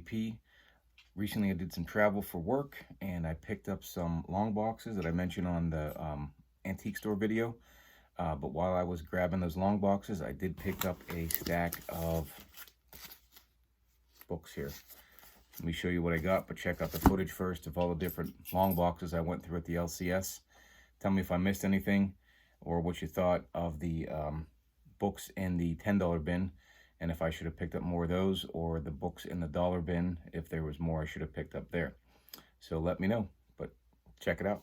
GP. Recently I did some travel for work and I picked up some long boxes that I mentioned on the antique store video. But while I was grabbing those long boxes, I did pick up a stack of books here. Let me show you what I got, but check out the footage first of all the different long boxes I went through at the LCS. Tell me if I missed anything or what you thought of the books in the $10 bin, and if I should have picked up more of those, or the books in the dollar bin, if there was more I should have picked up there. So let me know, but check it out.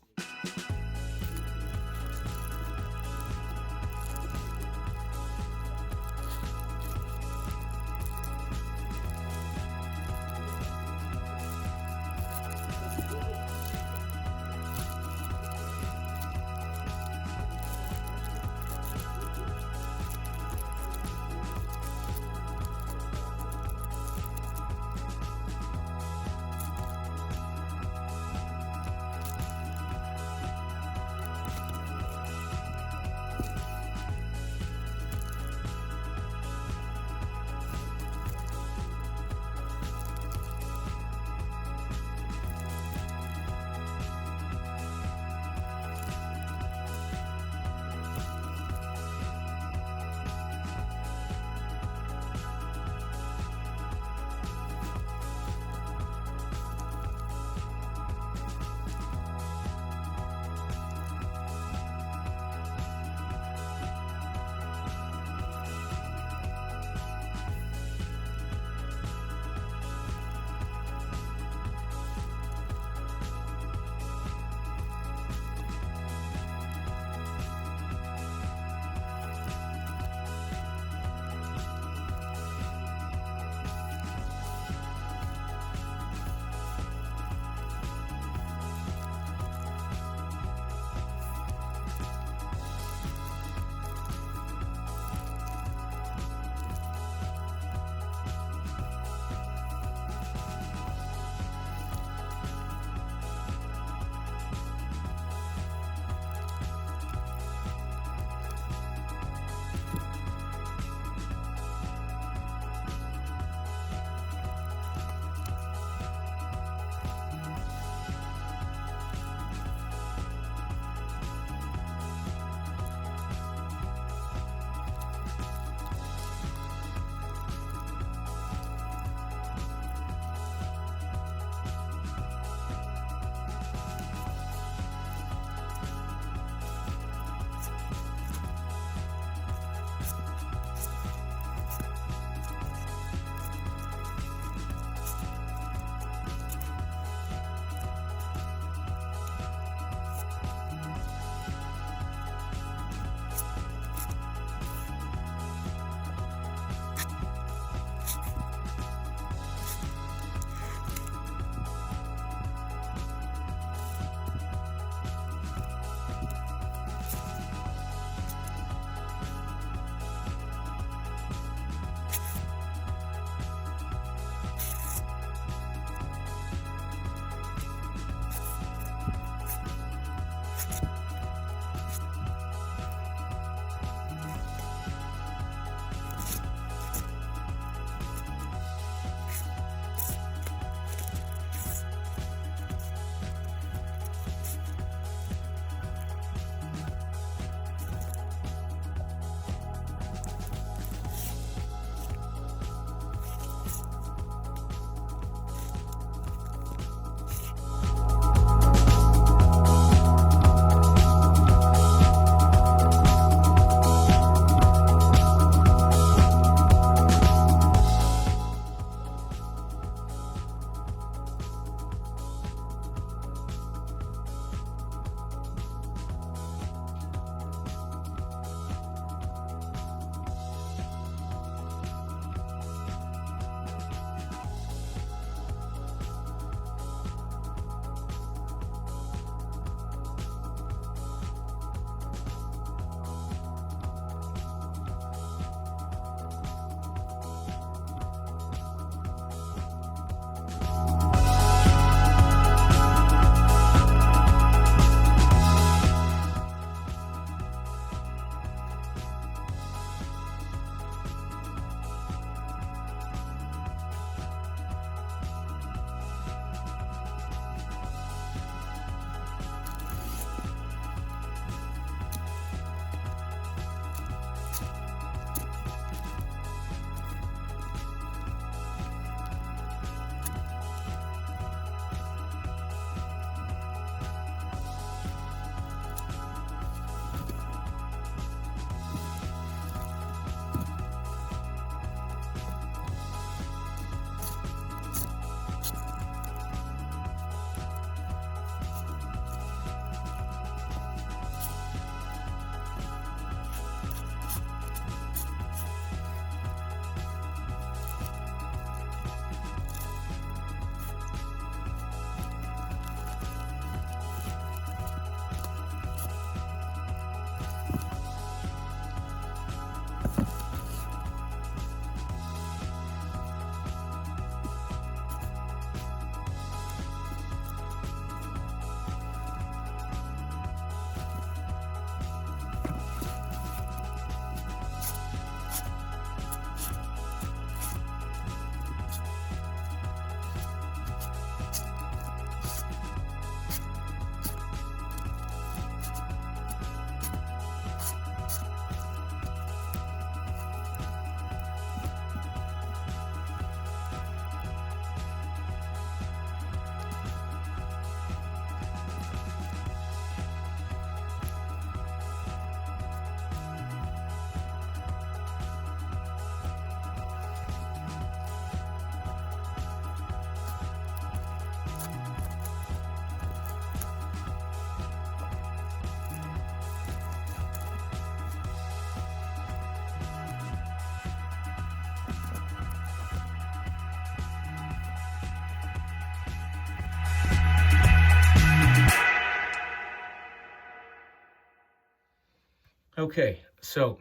Okay, so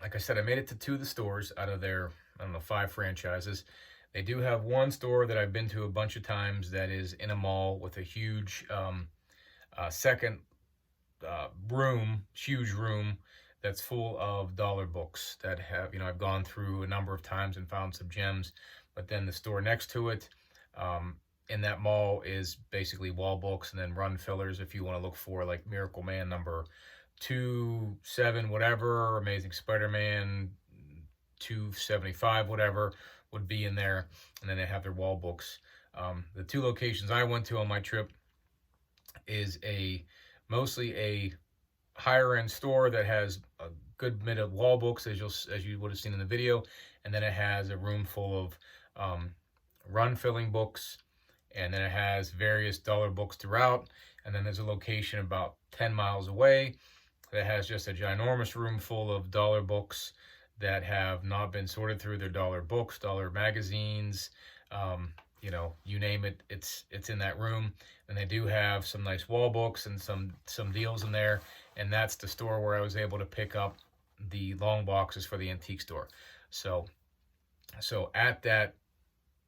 like I said, I made it to 2 of the stores out of their, I don't know, 5 franchises. They do have one store that I've been to a bunch of times that is in a mall with a huge second huge room that's full of dollar books that have, I've gone through a number of times and found some gems. But then the store next to it, in that mall, is basically wall books and then run fillers if you want to look for like Miracle Man number 2, 7, whatever, Amazing Spider-Man 275, whatever would be in there. And then they have their wall books. The 2 locations I went to on my trip is mostly a higher end store that has a good bit of wall books, as you would have seen in the video, and then it has a room full of run filling books, and then it has various dollar books throughout. And then there's a location about 10 miles away that has just a ginormous room full of dollar books that have not been sorted through. Their dollar books, dollar magazines, you name it, it's in that room. And they do have some nice wall books and some deals in there. And that's the store where I was able to pick up the long boxes for the antique store. So at that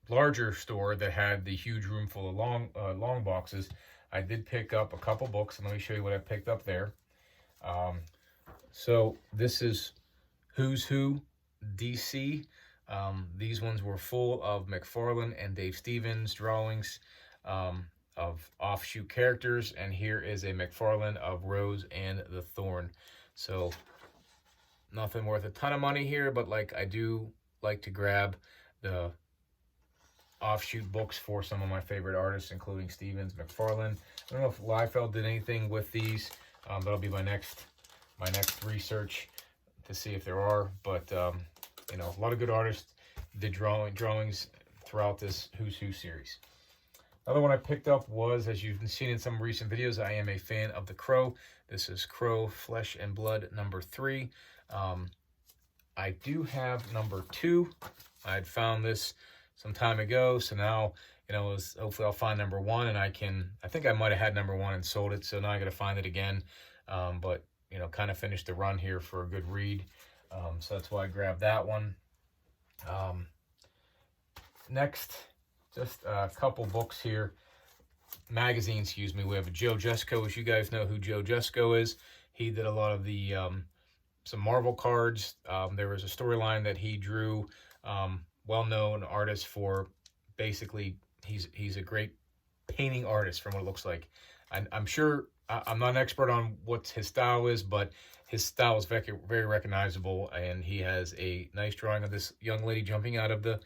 larger store that had the huge room full of long boxes, I did pick up a couple books, and let me show you what I picked up there. So this is Who's Who DC. These ones were full of McFarlane and Dave Stevens drawings of offshoot characters, and here is a McFarlane of Rose and the Thorn. So nothing worth a ton of money here, but like I do like to grab the offshoot books for some of my favorite artists, including Stevens, McFarlane. I don't know if Liefeld did anything with these. That'll be my next research to see if there are. But a lot of good artists did drawings throughout this Who's Who series. Another one I picked up was, as you've seen in some recent videos, I am a fan of the Crow. This is Crow Flesh and Blood number 3. I do have number 2. I had found this some time ago, so now hopefully I'll find number 1, and I think I might have had number 1 and sold it, so now I got to find it again. But kind of finished the run here for a good read, so that's why I grabbed that one. Next, just a couple books here, magazines, excuse me. We have Joe Jusko. As you guys know who Joe Jusko is, he did a lot of the some Marvel cards. There was a storyline that he drew. Well-known artist for, basically, he's a great painting artist from what it looks like. I'm sure, I'm not an expert on what his style is, but his style is very, very recognizable, and he has a nice drawing of this young lady jumping out of the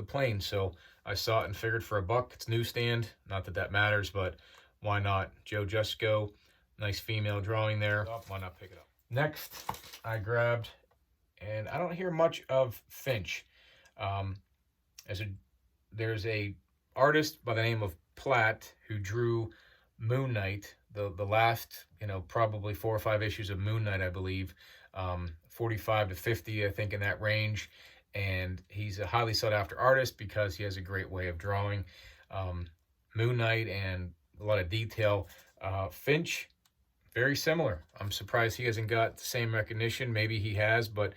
plane. So I saw it and figured for $1, it's newsstand. Not that that matters, but why not? Joe Jusko, nice female drawing there. Why not pick it up? Next, I grabbed, and I don't hear much of Finch. There's a artist by the name of Platt who drew Moon Knight, the last, probably 4 or 5 issues of Moon Knight, I believe, 45 to 50, I think, in that range. And he's a highly sought after artist because he has a great way of drawing Moon Knight and a lot of detail. Finch, very similar. I'm surprised he hasn't got the same recognition. Maybe he has, but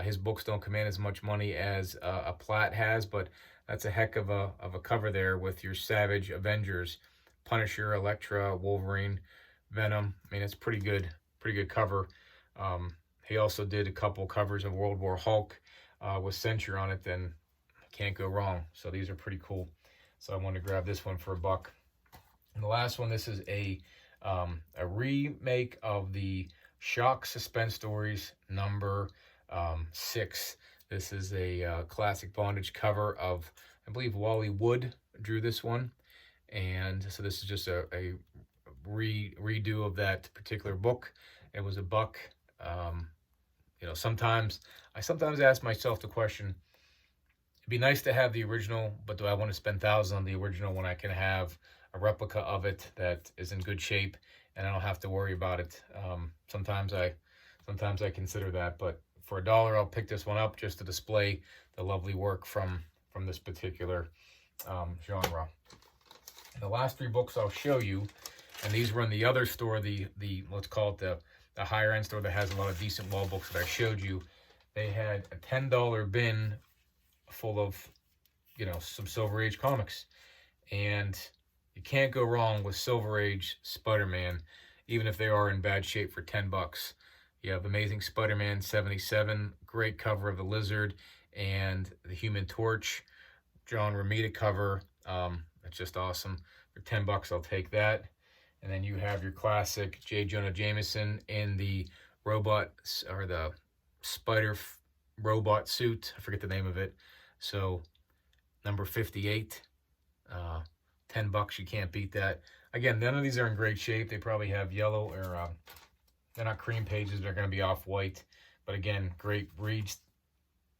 his books don't command as much money as a Platt has. But that's a heck of a cover there with your Savage Avengers, Punisher, Elektra, Wolverine, Venom. I mean, it's pretty good cover. He also did a couple covers of World War Hulk with Censure on it. Then can't go wrong. So these are pretty cool. So I wanted to grab this one for $1. And the last one, this is a remake of the Shock Suspense Stories number 6. This is a classic bondage cover of, I believe, Wally Wood drew this one. And so this is just a redo of that particular book. It was $1. I sometimes ask myself the question, it'd be nice to have the original, but do I want to spend thousands on the original when I can have a replica of it that is in good shape and I don't have to worry about it? Sometimes I consider that, but for $1, I'll pick this one up just to display the lovely work from this particular genre. And the last 3 books I'll show you, and these were in the other store, the let's call it the higher end store that has a lot of decent wall books that I showed you, they had a $10 bin full of, you know, some Silver Age comics. And you can't go wrong with Silverage Spiderman, even if they are in bad shape, for 10 bucks. You have Amazing Spider-Man 77, great cover of the Lizard and the Human Torch, John Romita cover. It's just awesome. For 10 bucks, I'll take that. And then you have your classic J. Jonah Jameson in the robot, or the spider robot suit. I forget the name of it. So number 58, 10 bucks, you can't beat that. Again, none of these are in great shape. They probably have yellow, or they're not cream pages. They're going to be off white. But again, great reads,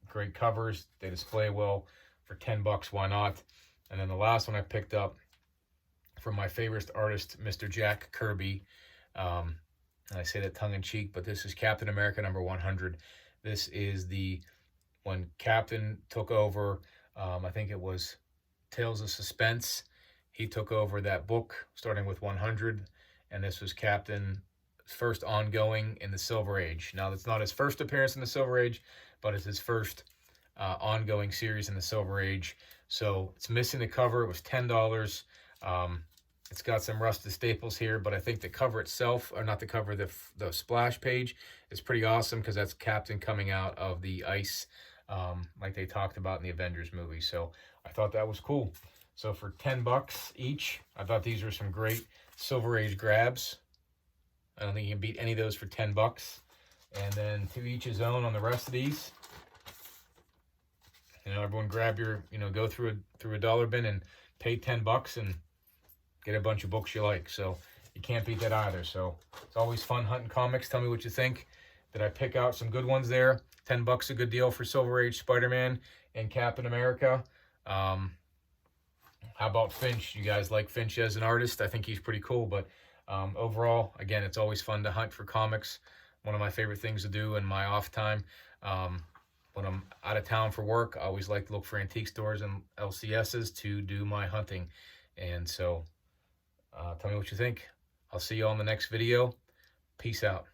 great covers. They display well. For 10 bucks, why not? And then the last one I picked up from my favorite artist, Mr. Jack Kirby. And I say that tongue-in-cheek, but this is Captain America number 100. This is when Captain took over, I think it was Tales of Suspense. He took over that book, starting with 100, and this was Captain's first ongoing in the Silver Age. Now, that's not his first appearance in the Silver Age, but it's his first ongoing series in the Silver Age. So it's missing the cover. It was $10. It's got some rusted staples here, but I think the cover itself, or not the cover, the splash page is pretty awesome, because that's Captain coming out of the ice, like they talked about in the Avengers movie. So I thought that was cool. So for 10 bucks each, I thought these were some great Silver Age grabs. I don't think you can beat any of those for 10 bucks. And then to each his own on the rest of these. You know, everyone grab your, go through a dollar bin and pay 10 bucks and get a bunch of books you like. So you can't beat that either. So it's always fun hunting comics. Tell me what you think. Did I pick out some good ones there? 10 bucks a good deal for Silver Age Spider-Man and Captain America. How about Finch? You guys like Finch as an artist? I think he's pretty cool. But overall, again, it's always fun to hunt for comics. One of my favorite things to do in my off time. When I'm out of town for work, I always like to look for antique stores and LCSs to do my hunting. And so tell me what you think. I'll see you all in the next video. Peace out.